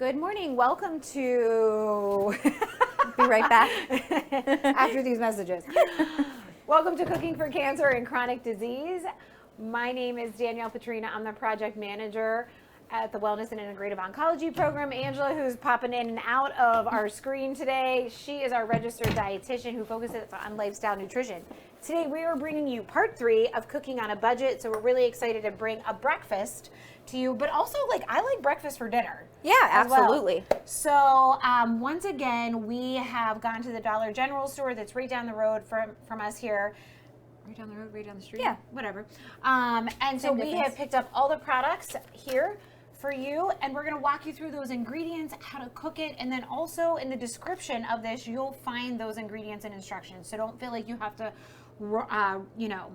Good morning. Welcome to... Be right back. After these messages. Welcome to Cooking for Cancer and Chronic Disease. My name is Danielle Petrina. I'm the project manager at the Wellness and Integrative Oncology Program. Angela, who's popping in and out of our screen today, she is our registered dietitian who focuses on lifestyle nutrition. Today we are bringing you part 3 of Cooking on a Budget, so we're really excited to bring a breakfast to you, but also I like breakfast for dinner. Yeah, absolutely. Well. So once again, we have gone to the Dollar General store that's right down the road from us here. Right down the road, right down the street? Yeah. Whatever. And so we have picked up all the products here for you, and we're going to walk you through those ingredients, how to cook it, and then also in the description of this, you'll find those ingredients and instructions. So don't feel like you have to,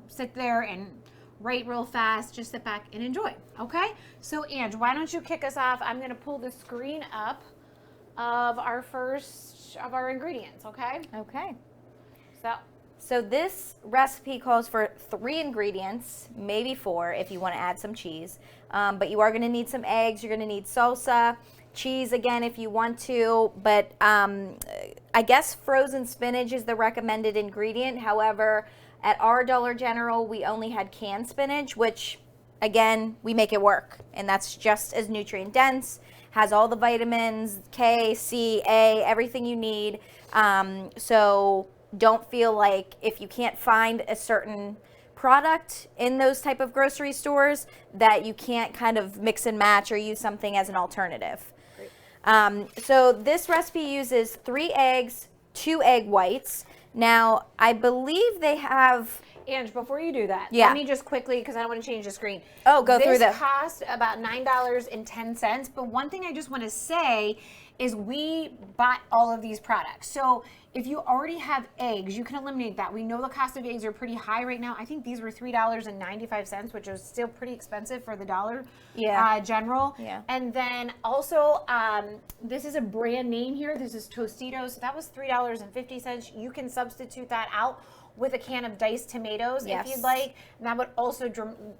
sit there and write real fast. Just sit back and enjoy. Okay? So, Ange, why don't you kick us off? I'm going to pull the screen up of our first of our ingredients. Okay? Okay. So this recipe calls for 3 ingredients, maybe 4 if you want to add some cheese. But you are going to need some eggs. You're going to need salsa, cheese again if you want to. But I guess frozen spinach is the recommended ingredient. However, at our Dollar General, we only had canned spinach, which, again, we make it work. And that's just as nutrient dense, has all the vitamins, K, C, A, everything you need. So don't feel like if you can't find a certain product in those type of grocery stores that you can't kind of mix and match or use something as an alternative. So this recipe uses 3 eggs, 2 egg whites. Now, I believe they have... Ange, before you do that, yeah. Let me just quickly, because I don't want to change the screen. Oh, go through this cost about $9.10, but one thing I just want to say is we bought all of these products. So if you already have eggs, you can eliminate that. We know the cost of eggs are pretty high right now. I think these were $3.95, which is still pretty expensive for the Dollar General. Yeah. And then also, this is a brand name here. This is Tostitos. That was $3.50. You can substitute that out with a can of diced tomatoes if you'd like. And that would also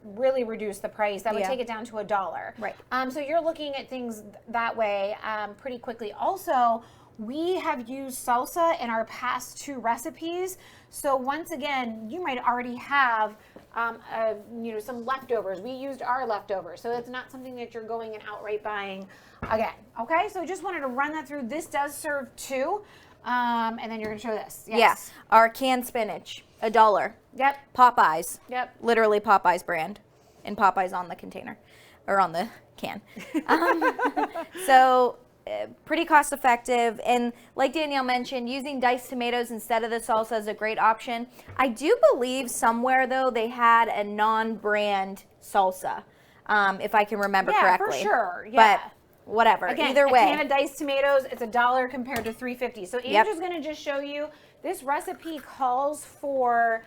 really reduce the price. That would take it down to $1. Right. So you're looking at things that way pretty quickly. Also, we have used salsa in our past 2 recipes. So once again, you might already have some leftovers. We used our leftovers. So it's not something that you're going and outright buying again. Okay, so just wanted to run that through. This does serve 2. And then you're going to show this. Yes. Yeah, our canned spinach, $1. Yep. Popeyes. Yep. Literally Popeyes brand. And Popeyes on the container, or on the can. So pretty cost effective. And like Danielle mentioned, using diced tomatoes instead of the salsa is a great option. I do believe somewhere, though, they had a non-brand salsa, if I can remember correctly. Yeah, for sure. Yeah. But whatever. Again, either way. A can of diced tomatoes, it's $1 compared to $3.50. So Ange is going to just show you, this recipe calls for,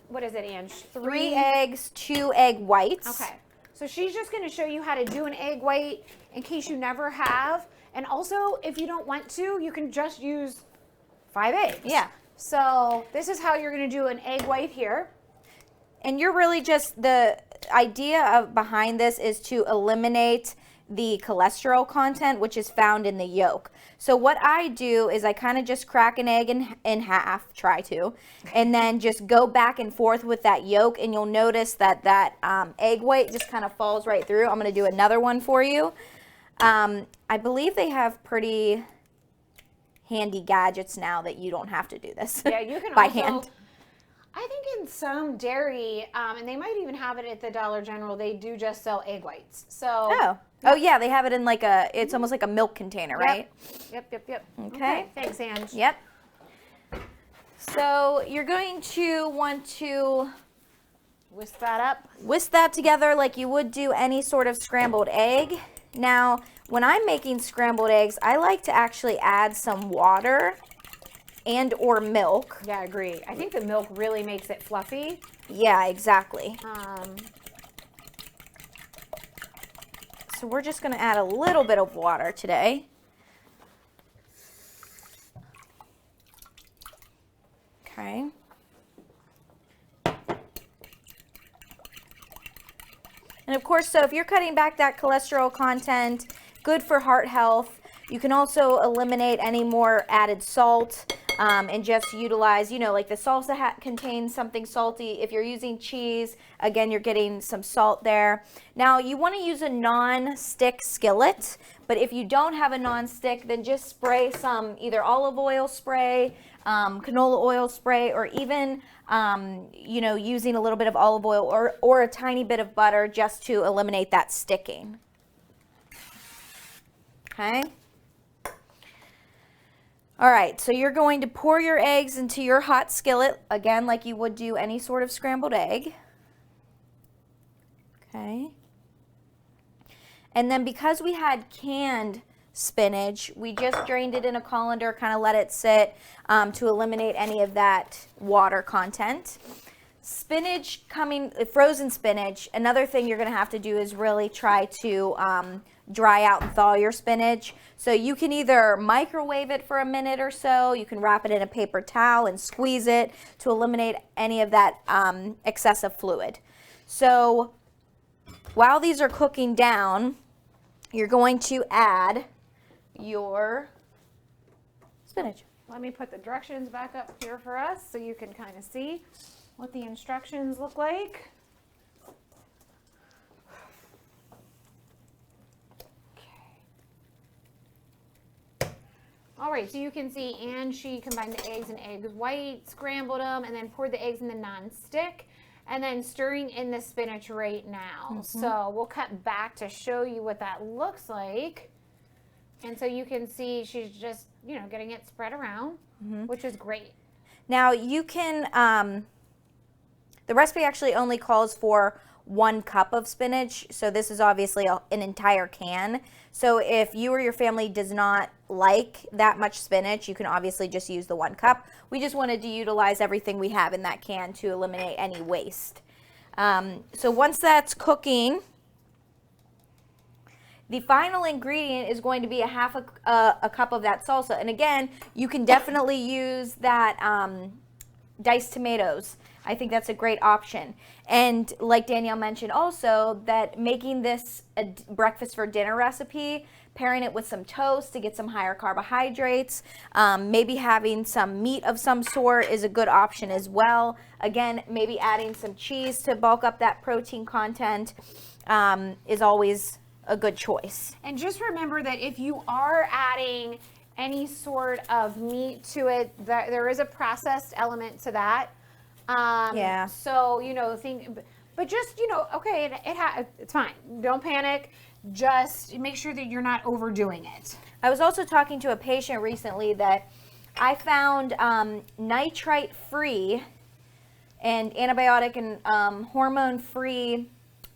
what is it, Ange? 3 eggs, 2 egg whites. Okay. So she's just going to show you how to do an egg white in case you never have. And also, if you don't want to, you can just use 5 eggs. Yeah. So this is how you're going to do an egg white here. And you're really just, the idea behind this is to eliminate the cholesterol content, which is found in the yolk. So what I do is I kind of just crack an egg in half, try to, and then just go back and forth with that yolk, and you'll notice that egg white just kind of falls right through. I'm going to do another one for you. I believe they have pretty handy gadgets now that you don't have to do this you can by also, hand. I think in some dairy, and they might even have it at the Dollar General, they do just sell egg whites. So Oh yeah, they have it in it's almost like a milk container, right? Yep. Okay. Thanks, Ange. Yep. So you're going to want to Whisk that up. Whisk that together like you would do any sort of scrambled egg. Now, when I'm making scrambled eggs, I like to actually add some water and or milk. Yeah, I agree. I think the milk really makes it fluffy. Yeah, exactly. So we're just going to add a little bit of water today. Okay. And of course, so if you're cutting back that cholesterol content, good for heart health. You can also eliminate any more added salt and just utilize, like the salsa contains something salty. If you're using cheese, again, you're getting some salt there. Now, you want to use a non-stick skillet, but if you don't have a non-stick, then just spray some either olive oil spray, canola oil spray, or even, using a little bit of olive oil or a tiny bit of butter just to eliminate that sticking. Okay. All right, so you're going to pour your eggs into your hot skillet, again, like you would do any sort of scrambled egg. Okay. And then because we had canned spinach, we just drained it in a colander, kind of let it sit to eliminate any of that water content. Spinach frozen spinach, another thing you're going to have to do is really try to dry out and thaw your spinach. So you can either microwave it for a minute or so, you can wrap it in a paper towel and squeeze it to eliminate any of that excessive fluid. So while these are cooking down, you're going to add your spinach. Let me put the directions back up here for us so you can kind of see what the instructions look like. All right, so you can see, and she combined the eggs and egg white, scrambled them, and then poured the eggs in the non-stick, and then stirring in the spinach right now. Mm-hmm. So we'll cut back to show you what that looks like. And so you can see she's just, getting it spread around, which is great. Now you can, the recipe actually only calls for 1 cup of spinach, so this is obviously an entire can. So if you or your family does not like that much spinach, you can obviously just use the 1 cup. We just wanted to utilize everything we have in that can to eliminate any waste. So once that's cooking, the final ingredient is going to be a half a cup of that salsa. And again, you can definitely use that diced tomatoes. I think that's a great option. And like Danielle mentioned also, that making this a breakfast for dinner recipe, pairing it with some toast to get some higher carbohydrates, maybe having some meat of some sort is a good option as well. Again, maybe adding some cheese to bulk up that protein content is always a good choice. And just remember that if you are adding any sort of meat to it, there is a processed element to that. Yeah. So, but just, okay, it's fine. Don't panic. Just make sure that you're not overdoing it. I was also talking to a patient recently that I found nitrite-free and antibiotic and hormone-free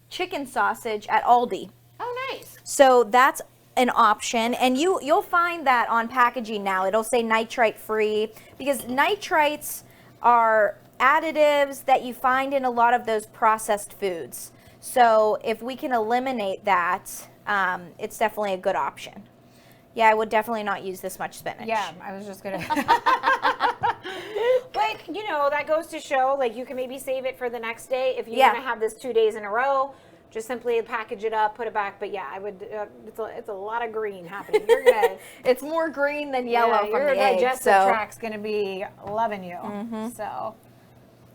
chicken sausage at Aldi. Oh, nice. So that's an option, and you'll find that on packaging now. It'll say nitrite-free because nitrites are additives that you find in a lot of those processed foods. So if we can eliminate that, it's definitely a good option. Yeah, I would definitely not use this much spinach. Yeah, I was just gonna. But that goes to show, you can maybe save it for the next day if you want to have this 2 days in a row. Just simply package it up, put it back. But yeah, I would. It's a lot of green happening. You're gonna. It's more green than yellow from the egg. Your digestive tract's gonna be loving you. Mm-hmm. So.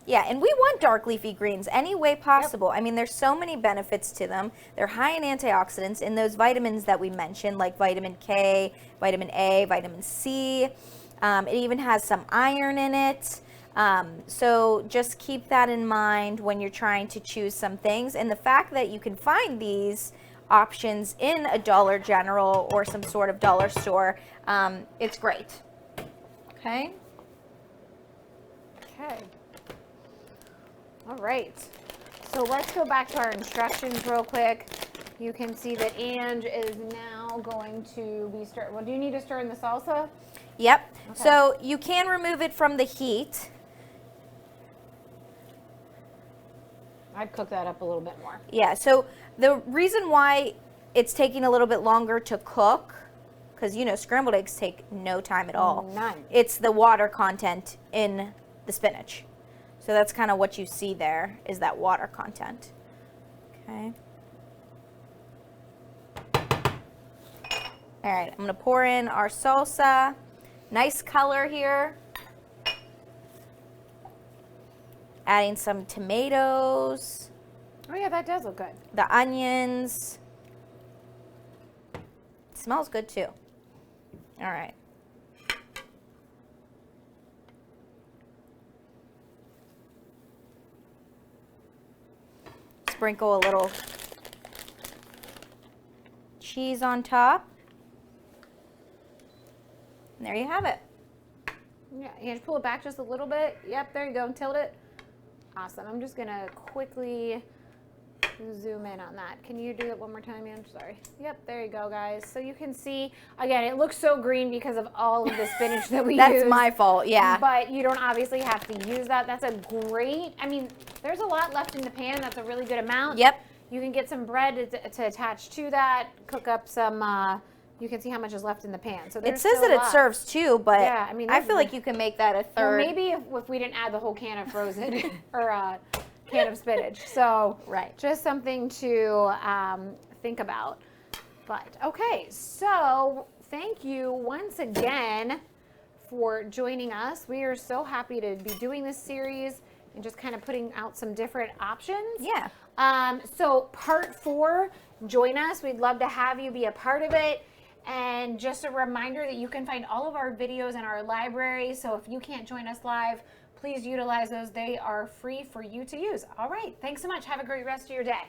Yeah, and we want dark leafy greens any way possible. Yep. I mean, there's so many benefits to them. They're high in antioxidants and those vitamins that we mentioned, like vitamin K, vitamin A, vitamin C. It even has some iron in it. So just keep that in mind when you're trying to choose some things. And the fact that you can find these options in a Dollar General or some sort of dollar store, it's great. Okay? Okay. All right, so let's go back to our instructions real quick. You can see that Ange is now going to be Well, do you need to stir in the salsa? Yep. Okay. So you can remove it from the heat. I'd cook that up a little bit more. Yeah, so the reason why it's taking a little bit longer to cook, because scrambled eggs take no time at all. None. It's the water content in the spinach. So that's kind of what you see there, is that water content. Okay. All right, I'm gonna pour in our salsa. Nice color here. Adding some tomatoes. Oh yeah, that does look good. The onions. Smells good too. All right. Sprinkle a little cheese on top. And there you have it. Yeah, you just pull it back just a little bit. Yep, there you go, and tilt it. Awesome. I'm just gonna quickly zoom in on that. Can you do that one more time, Ann? Sorry. Yep, there you go, guys. So you can see, again, it looks so green because of all of the spinach that we use. That's my fault, yeah. But you don't obviously have to use that. That's a great, I mean, there's a lot left in the pan. That's a really good amount. Yep. You can get some bread to attach to that, cook up some, you can see how much is left in the pan. So It says that it serves two, but yeah, I mean, I feel like you can make that a third. well, maybe if we didn't add the whole can of frozen or can of spinach. So Right. just something to think about. But okay, so thank you once again for joining us. We are so happy to be doing this series and just kind of putting out some different options. Yeah. So part 4, join us. We'd love to have you be a part of it. And just a reminder that you can find all of our videos in our library. So if you can't join us live, please utilize those. They are free for you to use. All right. Thanks so much. Have a great rest of your day.